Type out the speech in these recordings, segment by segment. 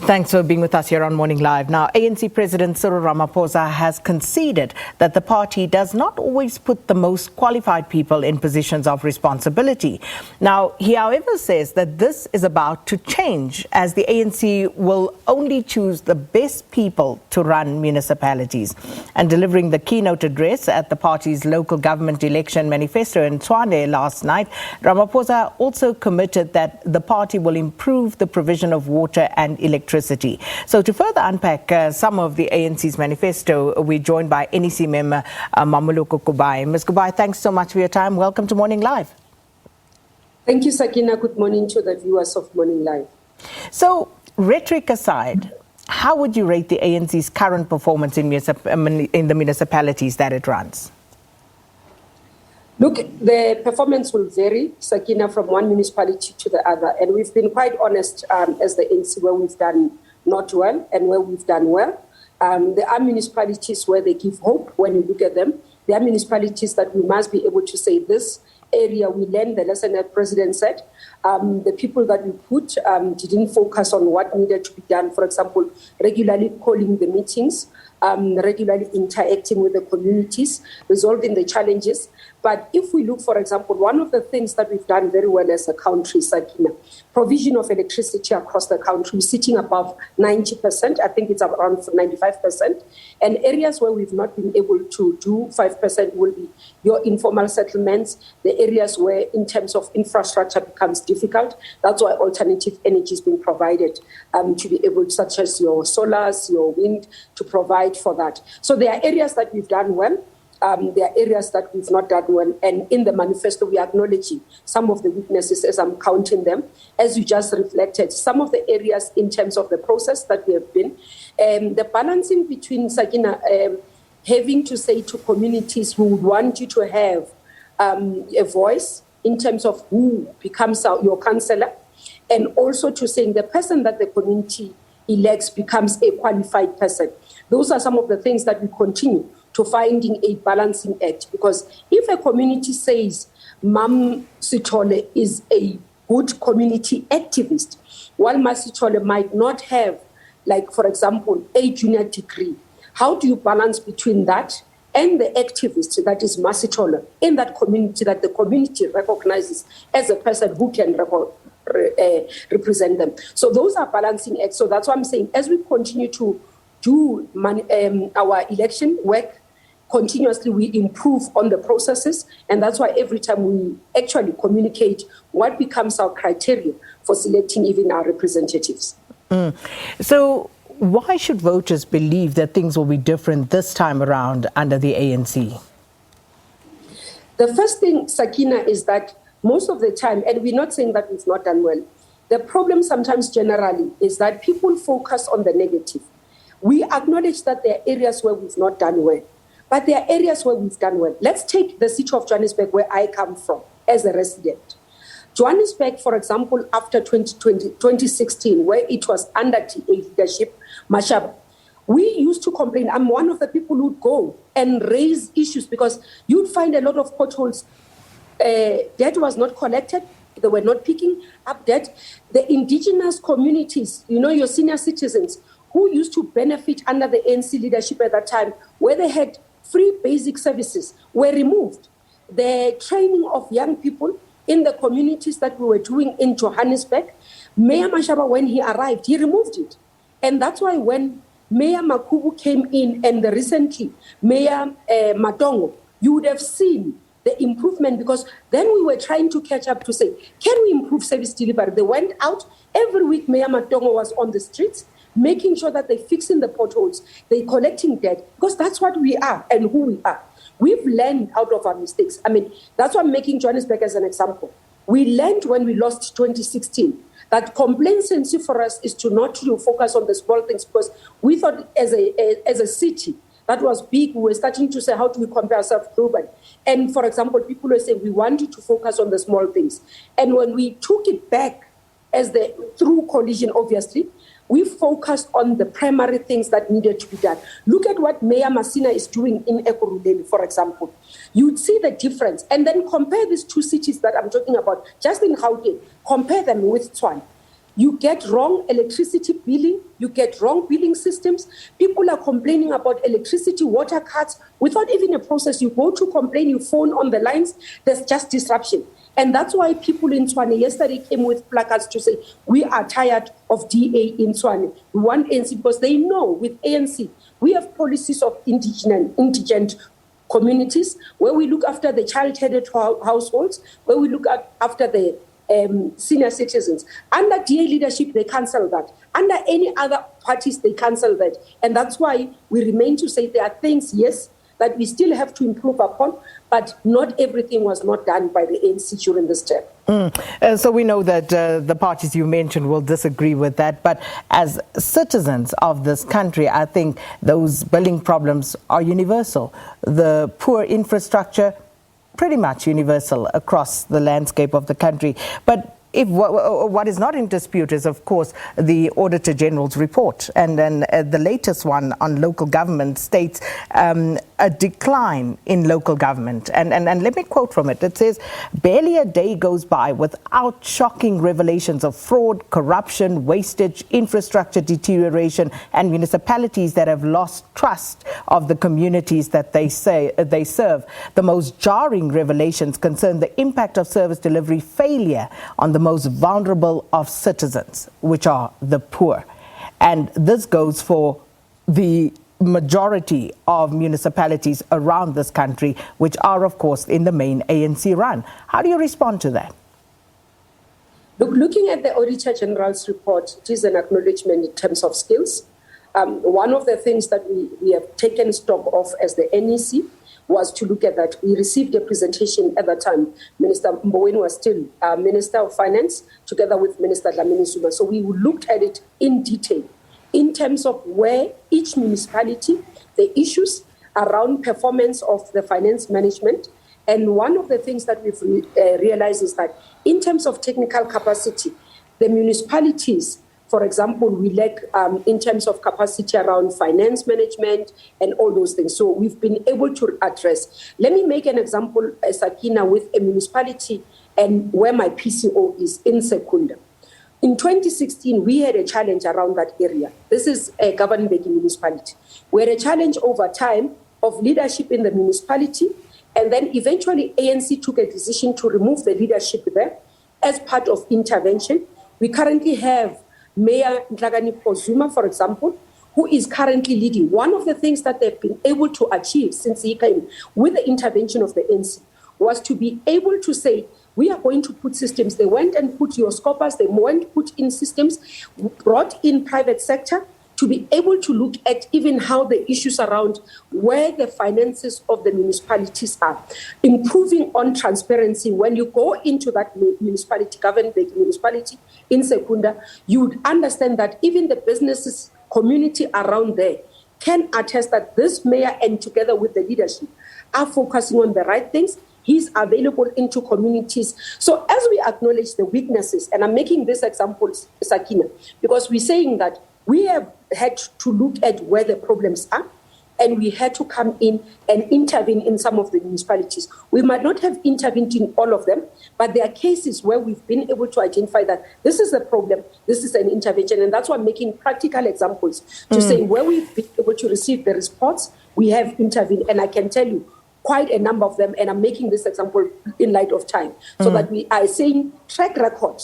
Thanks for being with us here on Morning Live. Now, ANC President Cyril Ramaphosa has conceded that the party does not always put the most qualified people in positions of responsibility. Now, he however says that this is about to change, as the ANC will only choose the best people to run municipalities. And delivering the keynote address at the party's local government election manifesto in Tshwane last night, Ramaphosa also committed that the party will improve the provision of water and electricity. So to further unpack some of the ANC's manifesto, we're joined by NEC member Mmamoloko Kubayi. Ms. Kubayi, thanks so much for your time. Welcome to Morning Live. Thank you, Sakina. Good morning to the viewers of Morning Live. So, rhetoric aside, how would you rate the ANC's current performance in the municipalities that it runs? Look, the performance will vary, Sakina, from one municipality to the other. And we've been quite honest as the ANC where we've done not well and where we've done well. There are municipalities where they give hope when you look at them. There are municipalities that we must be able to say this area we learned the lesson that President said. The people that we put didn't focus on what needed to be done. For example, regularly calling the meetings, regularly interacting with the communities, resolving the challenges. But if we look, for example, one of the things that we've done very well as a country, Sakina, provision of electricity across the country, sitting above 90%. I think it's around 95%. And areas where we've not been able to do 5% will be your informal settlements, the areas where in terms of infrastructure becomes difficult. That's why alternative energy is being provided to be able, such as your solars, your wind, to provide for that. So there are areas that we've done well. There are areas that we've not done well. And in the manifesto, we are acknowledging some of the weaknesses as I'm counting them. As you just reflected, some of the areas in terms of the process that we have been, the balancing between, Sakina, having to say to communities who would want you to have a voice in terms of who becomes your councillor, and also to saying the person that the community elects becomes a qualified person. Those are some of the things that we continue to finding a balancing act. Because if a community says Tshwane is a good community activist, while Tshwane might not have, like, for example, a junior degree, how do you balance between that and the activist that is Tshwane in that community that the community recognizes as a person who can represent them? So those are balancing acts. So that's why I'm saying, as we continue to do our election work continuously, we improve on the processes, and that's why every time we actually communicate what becomes our criteria for selecting even our representatives. So why should voters believe that things will be different this time around under the ANC? The first thing, Sakina, is that most of the time, and we're not saying that we've not done well, the problem sometimes generally is that people focus on the negative. We acknowledge that there are areas where we've not done well, but there are areas where we've done well. Let's take the city of Johannesburg, where I come from as a resident. Johannesburg, for example, after 2016, where it was under TA leadership, Mashaba, we used to complain. I'm one of the people who'd go and raise issues because you'd find a lot of potholes. That was not collected. They were not picking up that. The indigenous communities, your senior citizens, who used to benefit under the ANC leadership at that time, where they had free basic services, were removed. The training of young people in the communities that we were doing in Johannesburg, Mayor Mashaba, when he arrived, he removed it. And that's why when Mayor Makubu came in, and recently Mayor Matongo, you would have seen the improvement, because then we were trying to catch up to say, can we improve service delivery? They went out. Every week, Mayor Matongo was on the streets, making sure that they're fixing the potholes, they're collecting debt, because that's what we are and who we are. We've learned out of our mistakes. I mean, that's why I'm making Johannesburg as an example. We learned when we lost 2016 that complacency for us is to not to focus on the small things, because we thought as a city that was big, we were starting to say, how do we compare ourselves globally? And for example, people were saying, we want you to focus on the small things. And when we took it back through coalition, obviously, we focused on the primary things that needed to be done. Look at what Mayor Masina is doing in Ekurhuleni, for example. You'd see the difference. And then compare these two cities that I'm talking about, just in Gauteng, compare them with Tshwane. You get wrong electricity billing, you get wrong billing systems. People are complaining about electricity, water cuts, without even a process. You go to complain, you phone on the lines, there's just disruption. And that's why people in Tshwane yesterday came with placards to say, we are tired of DA in Tshwane. We want ANC because they know with ANC, we have policies of indigent communities where we look after the child-headed households, where we look after the senior citizens. Under DA leadership, they cancel that. Under any other parties, they cancel that. And that's why we remain to say there are things, yes, that we still have to improve upon, but not everything was not done by the ANC during this term. So we know that the parties you mentioned will disagree with that, but as citizens of this country, I think those billing problems are universal. The poor infrastructure, pretty much universal across the landscape of the country. But if what is not in dispute is, of course, the Auditor General's report. And then the latest one on local government states a decline in local government. And let me quote from it. It says, barely a day goes by without shocking revelations of fraud, corruption, wastage, infrastructure deterioration, and municipalities that have lost trust of the communities that they serve. The most jarring revelations concern the impact of service delivery failure on the most vulnerable of citizens, which are the poor. And this goes for the majority of municipalities around this country, which are, of course, in the main ANC run. How do you respond to that? Look, looking at the Auditor General's report, it is an acknowledgement in terms of skills. One of the things that we have taken stock of as the NEC was to look at that. We received a presentation at that time. Minister Mboweni was still Minister of Finance, together with Minister Dlamini Zuma. So we looked at it in detail in terms of where each municipality, the issues around performance of the finance management. And one of the things that we've realized is that in terms of technical capacity, the municipalities, for example, we lack in terms of capacity around finance management and all those things. So we've been able to address. Let me make an example, Sakina, with a municipality and where my PCO is in Secunda. In 2016, we had a challenge around that area. This is a Governing municipality. We had a challenge over time of leadership in the municipality, and then eventually ANC took a decision to remove the leadership there as part of intervention. We currently have Mayor Nhlakanipho Zuma, for example, who is currently leading. One of the things that they've been able to achieve since he came with the intervention of the ANC was to be able to say, we are going to put systems. They went and put your scopers, they went put in systems, brought in private sector to be able to look at even how the issues around where the finances of the municipalities are. Improving on transparency. When you go into that municipality, Governing municipality in Secunda, you would understand that even the businesses community around there can attest that this mayor and together with the leadership are focusing on the right things. He's available into communities. So as we acknowledge the weaknesses, and I'm making this example, Sakina, because we're saying that we have had to look at where the problems are, and we had to come in and intervene in some of the municipalities. We might not have intervened in all of them, but there are cases where we've been able to identify that this is a problem, this is an intervention, and that's why I'm making practical examples to say where we've been able to receive the response, we have intervened, and I can tell you quite a number of them, and I'm making this example in light of time, so that we are saying track record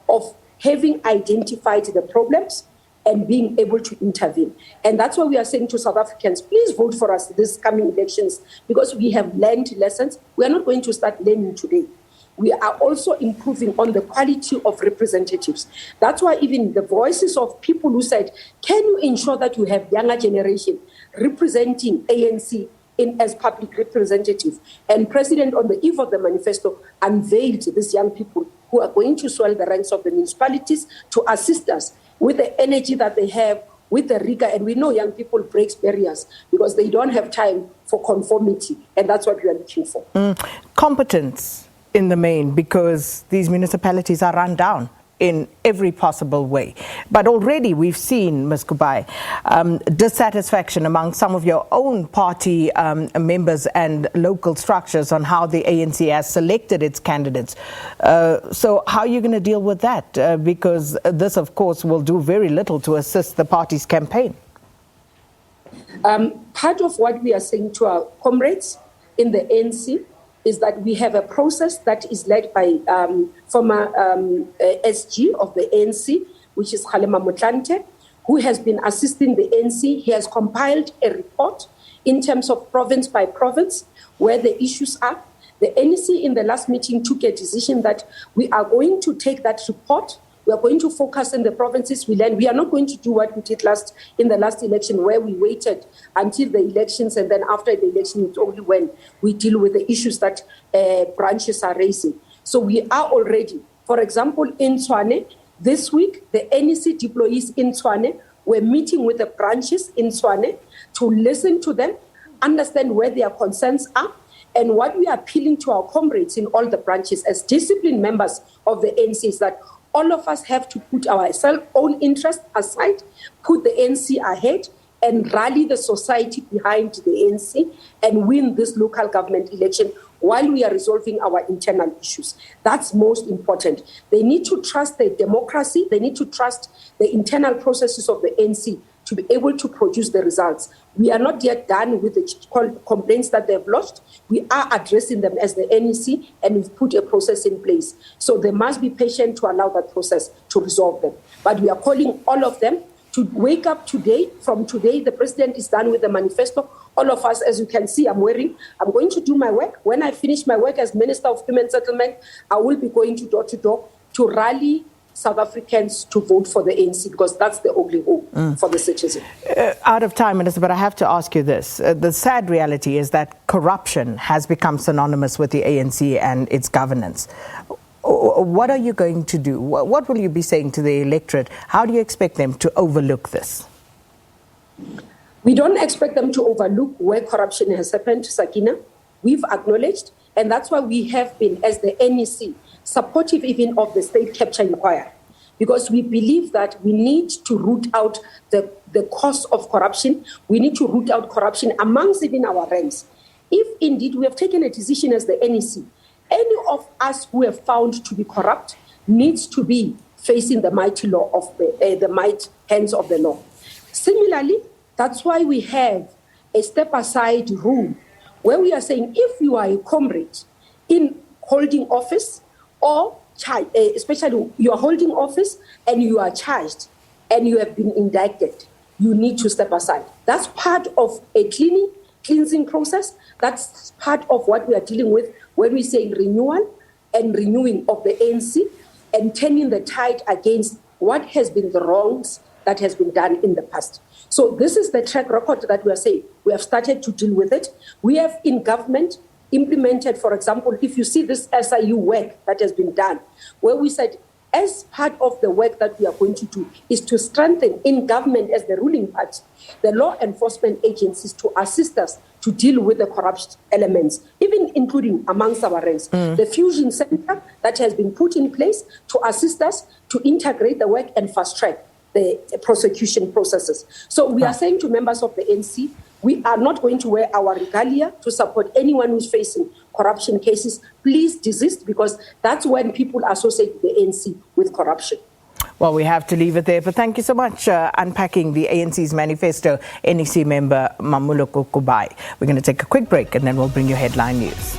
of having identified the problems and being able to intervene. And that's why we are saying to South Africans, please vote for us this coming elections, because we have learned lessons. We are not going to start learning today. We are also improving on the quality of representatives. That's why even the voices of people who said, can you ensure that you have younger generation representing ANC as public representative? And President, on the eve of the manifesto, unveiled these young people who are going to swell the ranks of the municipalities to assist us with the energy that they have, with the rigor. And we know young people break barriers because they don't have time for conformity. And that's what we are looking for. Competence in the main, because these municipalities are run down. in every possible way. But already we've seen, Ms. Kubayi, dissatisfaction among some of your own party members and local structures on how the ANC has selected its candidates. So how are you going to deal with that? Because this, of course, will do very little to assist the party's campaign. Part of what we are saying to our comrades in the ANC is that we have a process that is led by former SG of the ANC, which is Kgalema Motlanthe, who has been assisting the ANC. He has compiled a report in terms of province by province where the issues are. The NEC in the last meeting took a decision that we are going to take that report. We are going to focus in the provinces we learn. We are not going to do what we did in the last election, where we waited until the elections, and then after the election, it's only when we deal with the issues that branches are raising. So we are already, for example, in Tshwane, this week, the NEC deployees in Tshwane were meeting with the branches in Tshwane to listen to them, understand where their concerns are. And what we are appealing to our comrades in all the branches as disciplined members of the ANC is that all of us have to put our own interest aside, put the ANC ahead, and rally the society behind the ANC and win this local government election while we are resolving our internal issues. That's most important. They need to trust the democracy. They need to trust the internal processes of the ANC to be able to produce the results. We are not yet done with the complaints that they've lodged. We are addressing them as the NEC, and we've put a process in place. So they must be patient to allow that process to resolve them. But we are calling all of them to wake up today. From today, the president is done with the manifesto. All of us, as you can see, I'm going to do my work. When I finish my work as Minister of Human Settlement, I will be going to door to rally South Africans to vote for the ANC, because that's the only hope for the citizen. Out of time, Minister, but I have to ask you this. The sad reality is that corruption has become synonymous with the ANC and its governance. What are you going to do? What will you be saying to the electorate? How do you expect them to overlook this? We don't expect them to overlook where corruption has happened, Sakina. We've acknowledged, and that's why we have been, as the NEC, supportive even of the state capture inquiry, because we believe that we need to root out the cause of corruption. We need to root out corruption amongst even our ranks. If indeed we have taken a decision as the NEC, any of us who have found to be corrupt needs to be facing the mighty law of the might hands of the law. Similarly, that's why we have a step-aside rule where we are saying if you are a comrade in holding office, or especially you are holding office and you are charged and you have been indicted, you need to step aside. That's part of a cleansing process. That's part of what we are dealing with when we say renewal and renewing of the ANC and turning the tide against what has been the wrongs that has been done in the past. So this is the track record that we are saying. We have started to deal with it. We have in government implemented, for example, if you see this SIU work that has been done, where we said, as part of the work that we are going to do is to strengthen in government as the ruling party, the law enforcement agencies to assist us to deal with the corrupt elements, even including amongst our ranks. The Fusion Center that has been put in place to assist us to integrate the work and fast track the prosecution processes. So we are saying to members of the NC, we are not going to wear our regalia to support anyone who's facing corruption cases. Please desist, because that's when people associate the ANC with corruption. Well, we have to leave it there. But thank you so much unpacking the ANC's manifesto, NEC member Mmamoloko Kubayi. We're going to take a quick break and then we'll bring you headline news.